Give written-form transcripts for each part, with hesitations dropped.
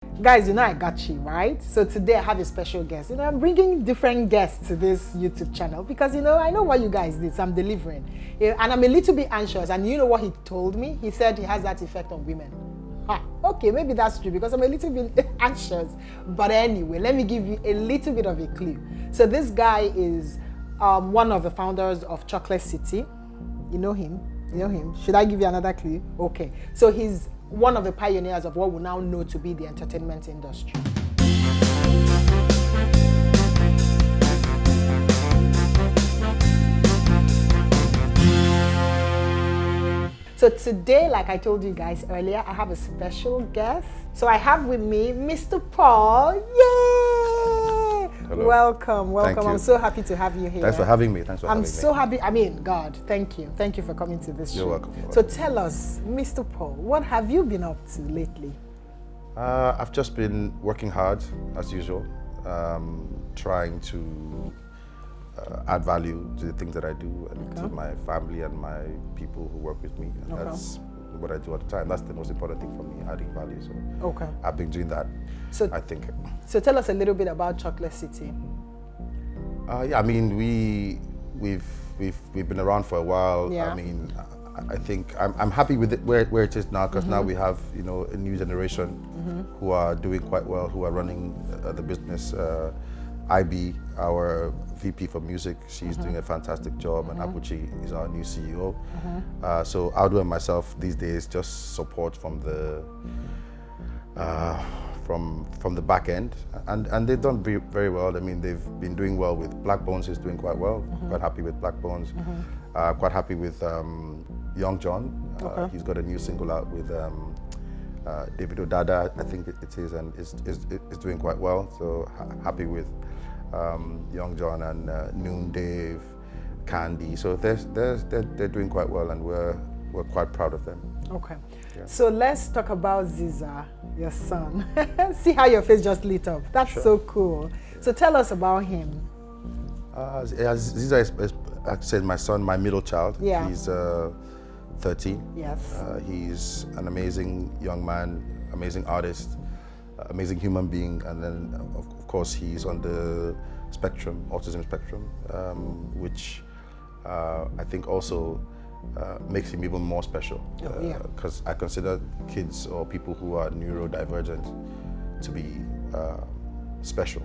Guys, I got you, right? So today I have a special guest. I'm bringing different guests to this YouTube channel because, I know what you guys did, so I'm delivering. And I'm a little bit anxious. And you know what he told me? He said he has that effect on women. Okay, maybe that's true because I'm a little bit anxious. But anyway, let me give you a little bit of a clue. So this guy is one of the founders of Chocolate City. You know him? Should I give you another clue? Okay. So he's one of the pioneers of what we now know to be the entertainment industry. So today, like I told you guys earlier, I have a special guest. So I have with me Mr. Paul. Yay! Hello. Welcome. I'm so happy to have you here. Thanks for having me. I'm so happy. God, thank you. Thank you for coming to this show. You're welcome. So tell us, Mr. Paul, what have you been up to lately? I've just been working hard, as usual, trying to add value to the things that I do and to my family and my people who work with me. And that's what I do all the time. That's the most important thing for me, adding value. So I've been doing that, I think. So tell us a little bit about Chocolate City. We've been around for a while. Yeah. I think I'm happy with it where it is now because now we have a new generation who are doing quite well, who are running the business. IB, our VP for music, she's doing a fantastic job, and Apuchi is our new CEO. So Aldo and myself these days just support from the from the back end, and they've done very well. They've been doing well with Blaqbonez is doing quite well. Quite happy with Blaqbonez. Quite happy with Young John. He's got a new single out with David Odada, I think it is, and is doing quite well. So happy with Young John and Noon Dave, Candy. So they're doing quite well, and we're quite proud of them. Okay. Yeah. So let's talk about Zizah, your son. See how your face just lit up. That's so cool. So tell us about him. Zizah is, like I said, my son, my middle child. Yeah. He's 13. Yes. He's an amazing young man, amazing artist, amazing human being, and then of course he's on the spectrum, autism spectrum, which I think also makes him even more special. Because I consider kids or people who are neurodivergent to be special,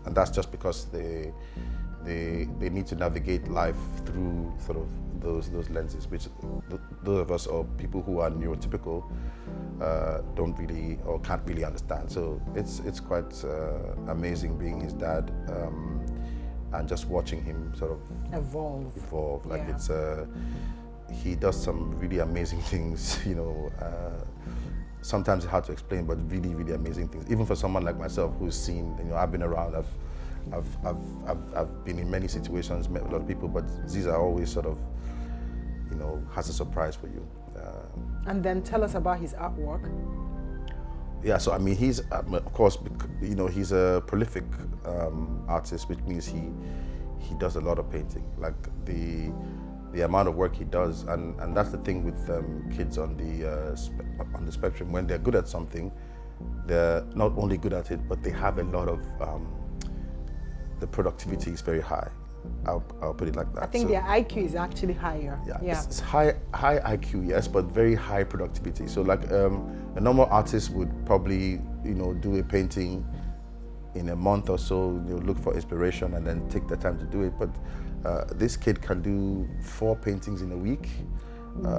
and that's just because they need to navigate life through sort of those lenses, which those of us or people who are neurotypical don't really or can't really understand. So it's quite amazing being his dad and just watching him sort of evolve. Like he does some really amazing things. Sometimes it's hard to explain, but really, really amazing things. Even for someone like myself who's seen, I've been around, I've been in many situations, met a lot of people, but Zizah always sort of, has a surprise for you. And then tell us about his artwork. Yeah, so he's, of course, he's a prolific artist, which means he does a lot of painting. Like the amount of work he does, and that's the thing with kids on the spectrum. When they're good at something, they're not only good at it, but they have a lot of the productivity is very high. I'll put it like that. I think their IQ is actually higher. Yeah. It's high IQ, yes, but very high productivity. So like a normal artist would probably do a painting in a month or so, look for inspiration and then take the time to do it. But this kid can do 4 paintings in a week,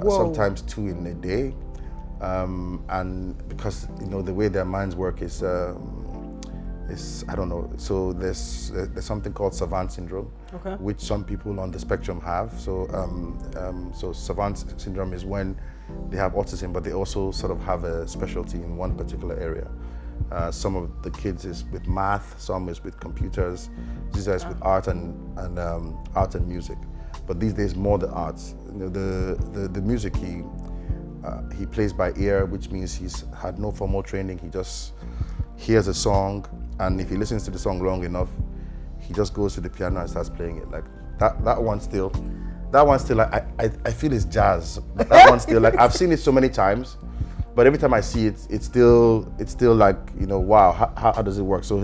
sometimes 2 in a day, and because the way their minds work is I don't know. So there's something called Savant syndrome, which some people on the spectrum have. So so Savant syndrome is when they have autism, but they also sort of have a specialty in one particular area. Some of the kids is with math, some is with computers. Zizah is with art and music. But these days more the arts. The music he plays by ear, which means he's had no formal training. He just hears a song, and if he listens to the song long enough, he just goes to the piano and starts playing it. Like that one still I feel is jazz. That one still, like I've seen it so many times, but every time I see it, it's still like, you know, wow, how does it work? So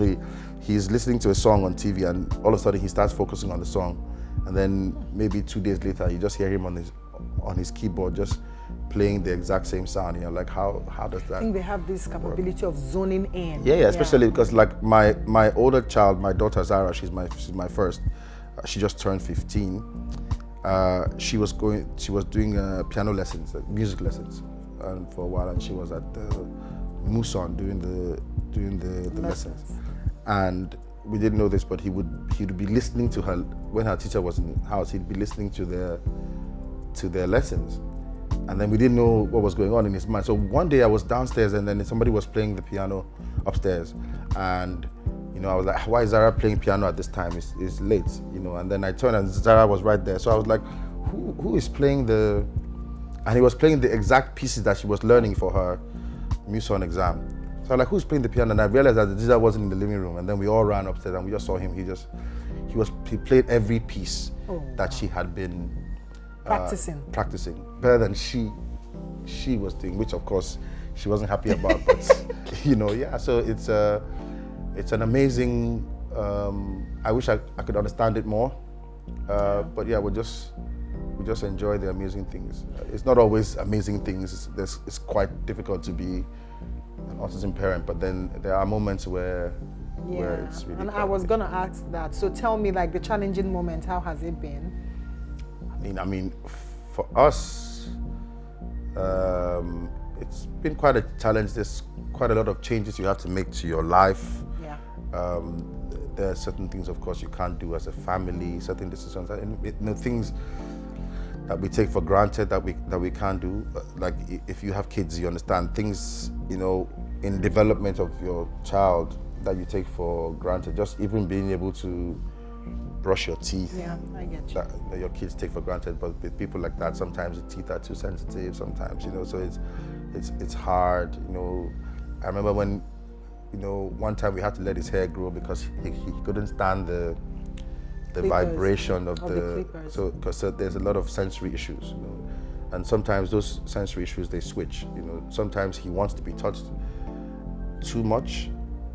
he's listening to a song on TV, and all of a sudden he starts focusing on the song, and then maybe 2 days later you just hear him on his keyboard just playing the exact same sound. You know, like how does that? I think they have this capability of zoning in. Yeah, especially because like my older child, my daughter Zara, she's my first. She just turned 15. She was doing piano lessons, music lessons, for a while, and she was at the Muson doing the lessons. And we didn't know this, but he'd be listening to her when her teacher was in the house. He'd be listening to their lessons, and then we didn't know what was going on in his mind. So one day I was downstairs, and then somebody was playing the piano upstairs, and you know, I was like, why is Zara playing piano at this time? It's late, you know. And then I turned, and Zara was right there. So I was like, who is playing the? And he was playing the exact pieces that she was learning for her Muson exam. So I'm like, who's playing the piano? And I realized that Zizah wasn't in the living room. And then we all ran upstairs, and we just saw him. He played every piece that she had been practicing better than she was doing, which of course she wasn't happy about. But you know, yeah. So it's an amazing. I wish I could understand it more, but yeah, we just enjoy the amazing things. It's not always amazing things. It's quite difficult to be an autism parent, but then there are moments where it's really. And I was gonna ask that. So tell me, like, the challenging moment. How has it been? I mean, for us, it's been quite a challenge. There's quite a lot of changes you have to make to your life. Yeah. There are certain things, of course, you can't do as a family. Certain decisions, things that we take for granted that we can't do. Like if you have kids, you understand things, you know, in development of your child that you take for granted. Just even being able to brush your teeth. Yeah, I get you. That your kids take for granted, but with people like that, sometimes the teeth are too sensitive. Sometimes, you know, so it's hard. You know, I remember when, you know, one time we had to let his hair grow because he couldn't stand the vibration of the clippers. So there's a lot of sensory issues, you know, and sometimes those sensory issues, they switch. You know, sometimes he wants to be touched too much,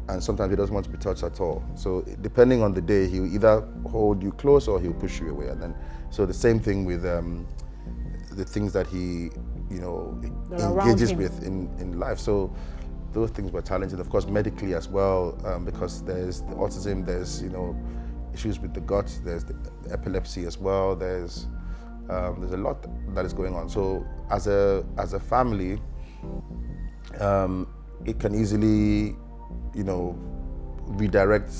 and sometimes he doesn't want to be touched at all. So depending on the day, he'll either hold you close or he'll push you away. And then, so the same thing with the things that he, you know, engages with in life. So those things were challenging, of course, medically as well, because there's the autism, there's, you know, issues with the gut, there's the epilepsy as well, there's a lot that is going on. So as a family, it can easily, you know, redirect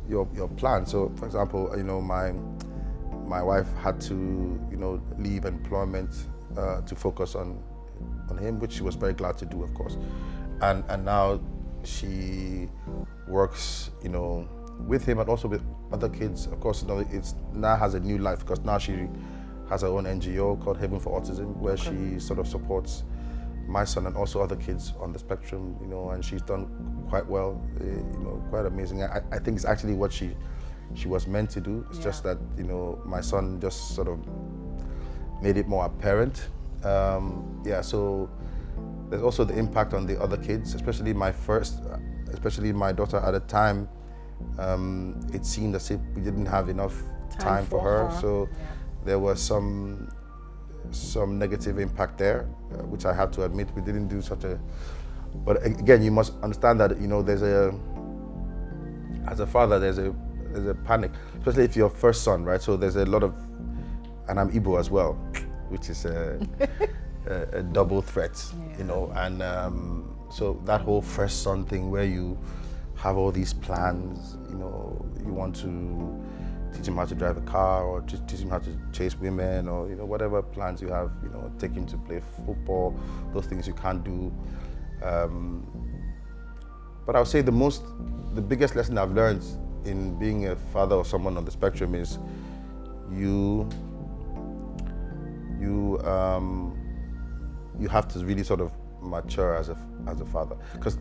your plan. So for example, you know, my wife had to, you know, leave employment to focus on him, which she was very glad to do, of course. And now she works, you know, with him and also with other kids. Of course, you know, it's now has a new life because now she has her own NGO called Haven for Autism, where she sort of supports my son and also other kids on the spectrum, you know, and she's done quite well, you know, quite amazing. I think it's actually what she was meant to do. It's just that, you know, my son just sort of made it more apparent. So there's also the impact on the other kids, especially my daughter at the time. It seemed as if we didn't have enough time for her. So there was some negative impact there, which I have to admit. We didn't do but again, you must understand that, you know, as a father, there's a panic, especially if you're first son, right? So there's a lot of, and I'm Igbo as well, which is a double threat, you know, and so that whole first son thing where you have all these plans, you know, you want to teach him how to drive a car or teach him how to chase women or, you know, whatever plans you have, you know, take him to play football, those things you can't do. But I would say the biggest lesson I've learned in being a father of someone on the spectrum is you have to really sort of mature as a father, because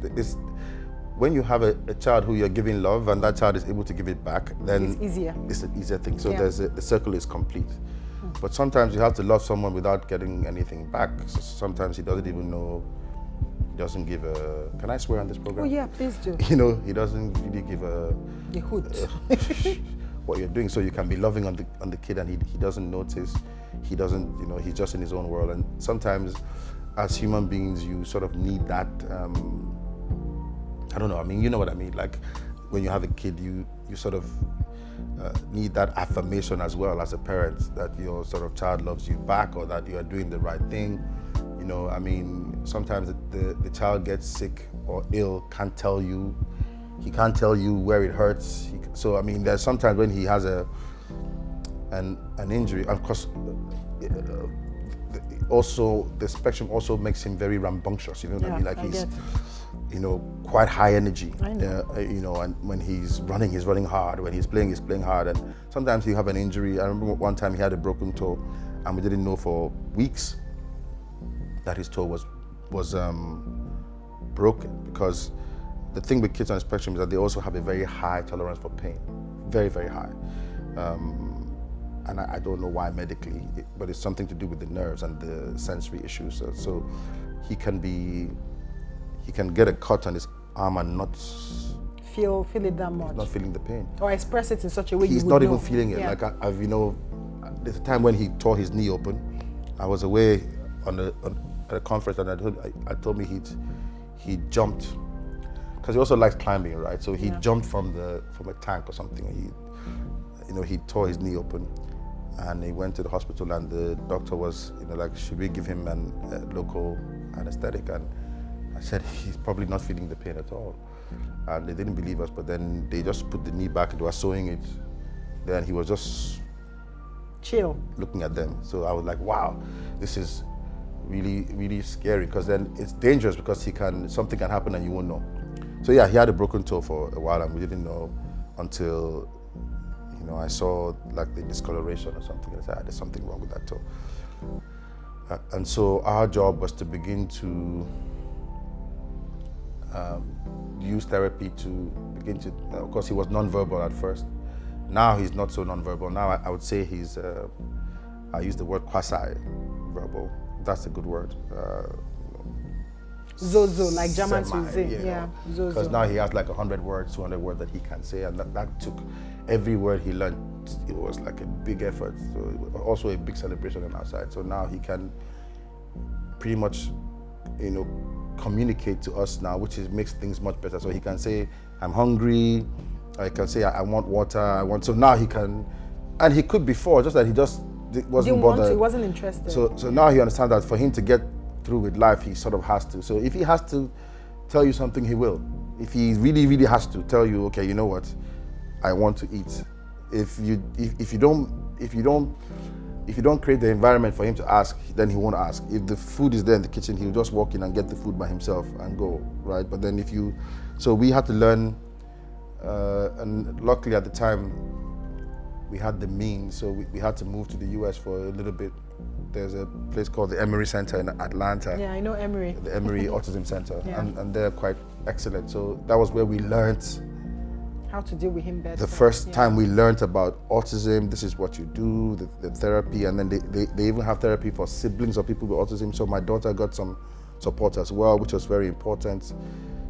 when you have a child who you're giving love and that child is able to give it back, then it's easier. It's an easier thing. So the circle is complete. But sometimes you have to love someone without getting anything back. So sometimes he doesn't even know He doesn't give a, can I swear on this program? Oh yeah, please do. You know, he doesn't really give a hoot. what you're doing. So you can be loving on the kid and he doesn't notice. He doesn't, you know, he's just in his own world. And sometimes as human beings, you sort of need that, I don't know, I mean, you know what I mean? Like when you have a kid, you sort of need that affirmation as well as a parent, that your sort of child loves you back or that you are doing the right thing. You know, I mean, sometimes the child gets sick or ill, can't tell you. He can't tell you where it hurts. So, I mean, there's sometimes when he has an injury, of course, also the spectrum also makes him very rambunctious, you know what I mean? Like he's, you know, quite high energy. I know. You know, and when he's running hard. When he's playing hard. And sometimes he have an injury. I remember one time he had a broken toe, and we didn't know for weeks that his toe was broken, because the thing with kids on the spectrum is that they also have a very high tolerance for pain, very, very high. And I don't know why medically, but it's something to do with the nerves and the sensory issues. So he can get a cut on his arm and not feel it that much. Not feeling the pain. Or express it in such a way he's you would not know. even feeling it. Yeah. Like I've, you know, there's a time when he tore his knee open. I was away at a conference, and I told me he jumped, because he also likes climbing, right? So he jumped from a tank or something. He tore his knee open, and he went to the hospital, and the doctor was, you know, like, should we give him a local anesthetic? And I said, he's probably not feeling the pain at all. And they didn't believe us, but then they just put the knee back, they were sewing it. Then he was just chill, looking at them. So I was like, wow, this is really, really scary, because then it's dangerous, because something can happen and you won't know. So yeah, he had a broken toe for a while, and we didn't know until, you know, I saw like the discoloration or something. I said, there's something wrong with that toe. And so our job was to begin to use therapy to begin to, of course he was non-verbal at first. Now he's not so non-verbal. Now I would say he's, I use the word quasi-verbal. That's a good word. Zozo, like German to say. Yeah, Zozo. Because now he has like 100 words, 200 words that he can say, and that took every word he learned. It was like a big effort. So it was also a big celebration on our side. So now he can pretty much, you know, communicate to us now, which makes things much better. So he can say, I'm hungry. I can say, I want water. So now he can, and he could before, just that he just wasn't bothered. He wasn't interested. So now he understands that for him to get through with life, he sort of has to. So if he has to tell you something, he will. If he really, really has to tell you, okay, you know what, I want to eat. If you don't create the environment for him to ask, then he won't ask. If the food is there in the kitchen, he'll just walk in and get the food by himself and go, right? But then so we had to learn, and luckily at the time, we had the means, so we had to move to the US for a little bit. There's a place called the Emory Center in Atlanta. Yeah, I know Emory. The Emory Autism Center, Yeah. and they're quite excellent. So that was where we learned how to deal with him better. The first time we learned about autism, this is what you do, the therapy, and then they even have therapy for siblings of people with autism. So my daughter got some support as well, which was very important.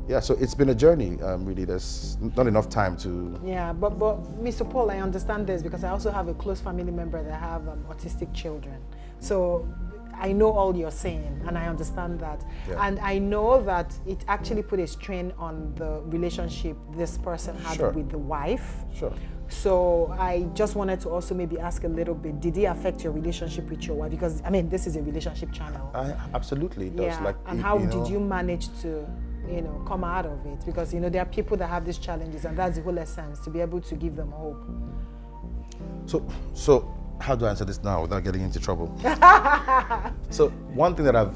Yeah, so it's been a journey, really. There's not enough time to... Yeah, but Mr. Paul, I understand this because I also have a close family member that have autistic children. So I know all you're saying, and I understand that. Yeah. And I know that it actually put a strain on the relationship this person had with the wife. Sure. So I just wanted to also maybe ask a little bit, did it affect your relationship with your wife? Because, I mean, this is a relationship channel. Absolutely, it does. Yeah. And how did you manage to, you know, come out of it? Because, you know, there are people that have these challenges, and that's the whole essence, to be able to give them hope. So how do I answer this now without getting into trouble? So one thing that I've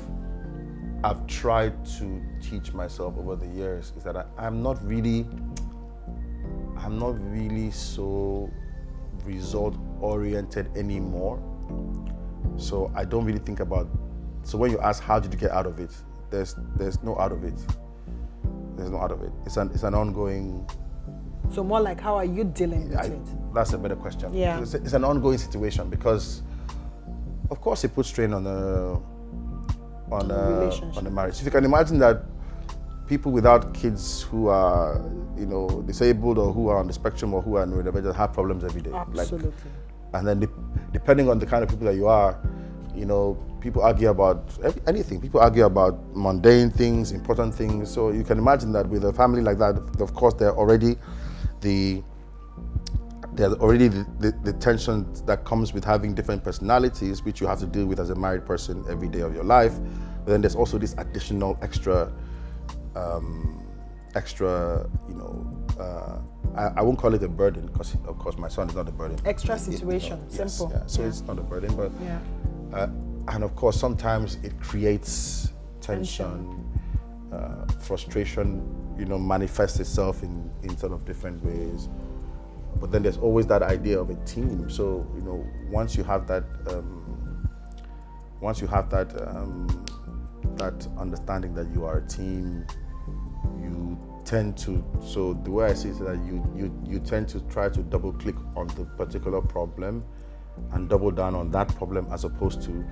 tried to teach myself over the years is that I'm not really so result oriented anymore. So I don't really think about, so when you ask how did you get out of it, there's no out of it. There's no out of it. It's an ongoing. So more like, how are you dealing with it? That's a better question. Yeah. It's an ongoing situation because, of course, it puts strain on the marriage. If you can imagine that people without kids who are, you know, disabled or who are on the spectrum or who are neurodivergent have problems every day. Absolutely. And then depending on the kind of people that you are, you know, people argue about anything. People argue about mundane things, important things. So you can imagine that with a family like that, of course, there's already the tension that comes with having different personalities, which you have to deal with as a married person every day of your life. But then there's also this additional extra, you know, I won't call it a burden, because of course my son is not a burden. Extra situation, you know, simple. Yes, yeah. So it's not a burden, but and of course sometimes it creates tension. Frustration, you know, manifests itself in sort of different ways. But then there's always that idea of a team. So, you know, once you have that that understanding that you are a team, you tend to, so the way I see it is that you tend to try to double click on the particular problem and double down on that problem, as opposed to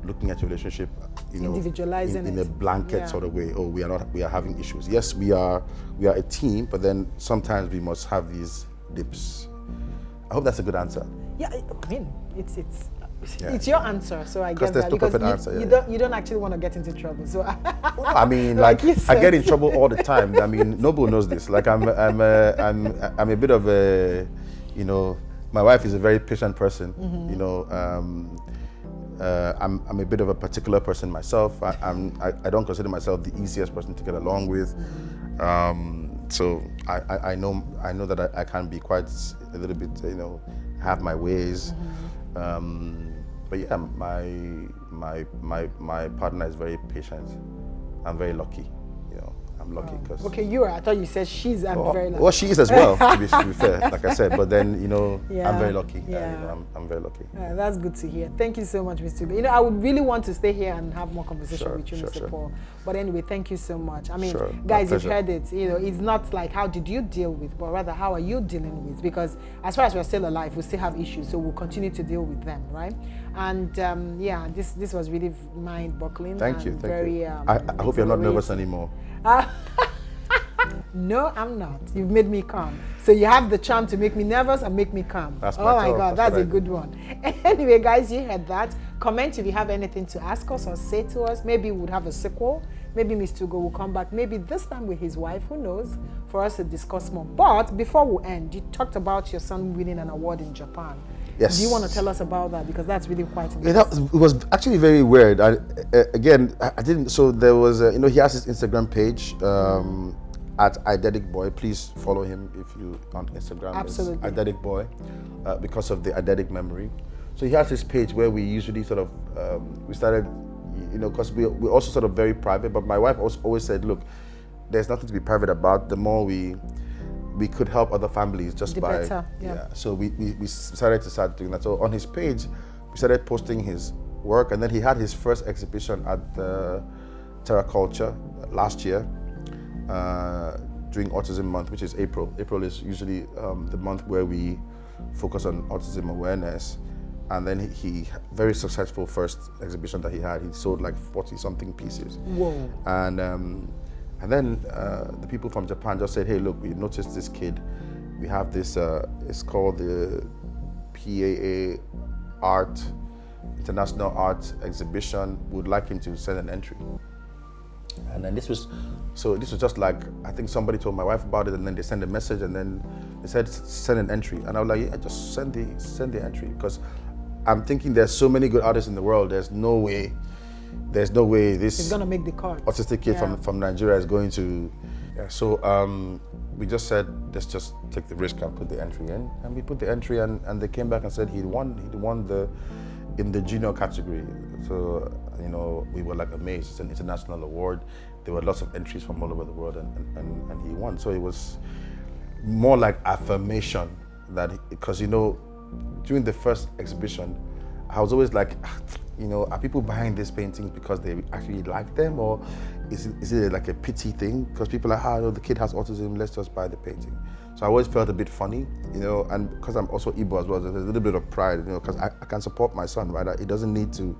looking at your relationship, you know, individualizing in a blanket sort of way. Oh, we are having issues. Yes, we are a team, but then sometimes we must have these dips. I hope that's a good answer. Yeah, I mean, it's your answer, so I get there's that. no Because perfect answer, you don't actually want to get into trouble. So I mean, like I get in trouble all the time. I mean, nobody knows this. Like I'm a bit of a, you know, my wife is a very patient person. You know, I'm a bit of a particular person myself. I don't consider myself the easiest person to get along with. So I know that I can be quite a little bit, you know, have my ways. But yeah, my partner is very patient. I'm very lucky, you know. I'm lucky because. Okay, you are. I thought you said she's. I'm very lucky. Well, she is as well, to be fair, like I said. But then, you know, I'm very lucky. Yeah. You know, I'm very lucky. That's good to hear. Thank you so much, Mr. B. You know, I would really want to stay here and have more conversation with you, Mr. Paul. But anyway, thank you so much. I mean, guys, you've heard it. You know, it's not like how did you deal with, but rather how are you dealing with? Because as far as we're still alive, we still have issues, so we'll continue to deal with them, right? And yeah, this was really mind-boggling. Thank you. Very, I hope you're not nervous anymore. No, I'm not. You've made me calm. So you have the charm to make me nervous and make me calm. That's oh my God, that's a do. good one. Anyway, guys, you heard that. Comment if you have anything to ask us or say to us. Maybe we'll have a sequel. Maybe Mr. Ugo will come back. Maybe this time with his wife, who knows, for us to discuss more. But before we end, you talked about your son winning an award in Japan. Yes. Do you want to tell us about that? Because that's really quite interesting. It was actually very weird. I didn't. So there was, you know, he has his Instagram page at Eideticboy. Please follow him if you on Instagram. Absolutely. It's Eideticboy because of the eidetic memory. So he has this page where we usually sort of we started, you know, because we're also sort of very private. But my wife always said, look, there's nothing to be private about. The more we could help other families just the by better, yeah. So we started to start doing that. So on his page, we started posting his work, and then he had his first exhibition at the Terra Culture last year during Autism Month, which is April. April is usually the month where we focus on autism awareness. And then he very successful first exhibition that he had. He sold like 40-something pieces. Whoa! And then the people from Japan just said, hey, look, we noticed this kid. We have this, it's called the PAA Art, International Art Exhibition. We'd like him to send an entry. And then this was just like, I think somebody told my wife about it, and then they sent a message, and then they said, send an entry. And I was like, yeah, just send the entry. Because I'm thinking there's so many good artists in the world, there's no way this is gonna make the cut. Autistic kid from Nigeria is going to. Yeah, so we just said, let's just take the risk and put the entry in, and we put the entry, and they came back and said he won in the junior category. So you know, we were like amazed. It's an international award. There were lots of entries from all over the world, and he won. So it was more like affirmation that, because you know, during the first exhibition, I was always like, you know, are people buying these paintings because they actually like them, or is it like a pity thing? Because people are like, no, the kid has autism, let's just buy the painting. So I always felt a bit funny, you know, and because I'm also Igbo as well, there's a little bit of pride, you know, because I can support my son, right? He doesn't need to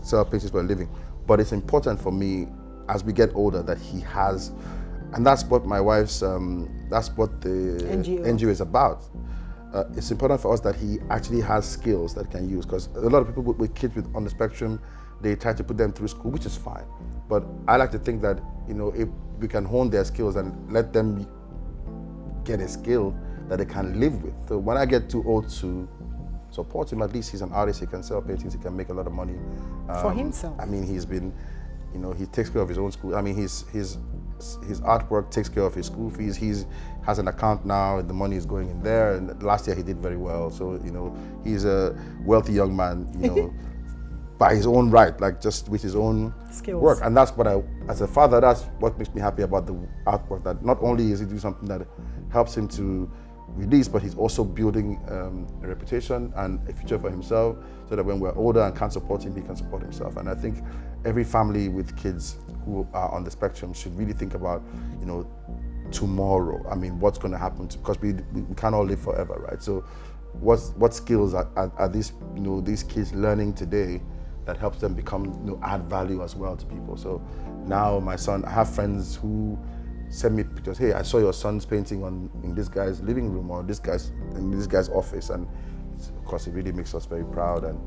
sell paintings for a living. But it's important for me as we get older, that he has, and that's what my wife's, that's what the NGO is about. It's important for us that he actually has skills that he can use, because a lot of people with kids on the spectrum, they try to put them through school, which is fine. But I like to think that, you know, if we can hone their skills and let them get a skill that they can live with. So when I get too old to support him, at least he's an artist, he can sell paintings, he can make a lot of money. For himself. I mean, he's been, you know, he takes care of his own school. I mean, his artwork takes care of his school fees. He has an account now, the money is going in there, and last year he did very well. So, you know, he's a wealthy young man, you know, by his own right, like just with his own skills. Work. And that's what as a father, that's what makes me happy about the artwork, that not only is he doing something that helps him to release, but he's also building a reputation and a future for himself, so that when we're older and can't support him, he can support himself. And I think every family with kids who are on the spectrum should really think about, you know, tomorrow. I mean, what's going to happen because we can't all live forever, right? So what skills are these, you know, these kids learning today that helps them become, you know, add value as well to people? So now my son, I have friends who send me pictures. Hey, I saw your son's painting in this guy's living room, or in this guy's office, and of course it really makes us very proud. And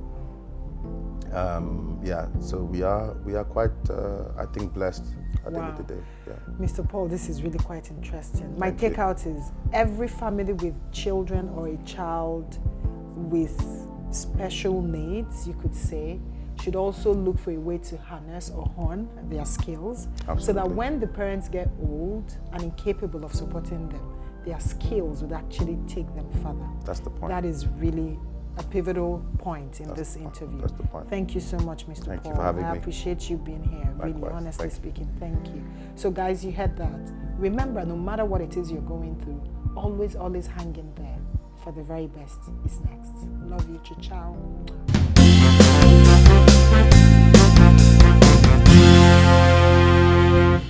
yeah, so we are quite, I think, blessed at the end of the day. Yeah. Mr. Paul, this is really quite interesting. My takeout is every family with children or a child with special needs, you could say, should also look for a way to harness or hone their skills. Absolutely. So that when the parents get old and incapable of supporting them, their skills would actually take them further. That's the point. That is really a pivotal point in this interview. That's the point. Thank you so much, Mr. Paul. Thank you for having me. I appreciate you being here, really, honestly speaking. Thank you. So guys, you heard that. Remember, no matter what it is you're going through, always hang in there, for the very best is next. Love you, ciao.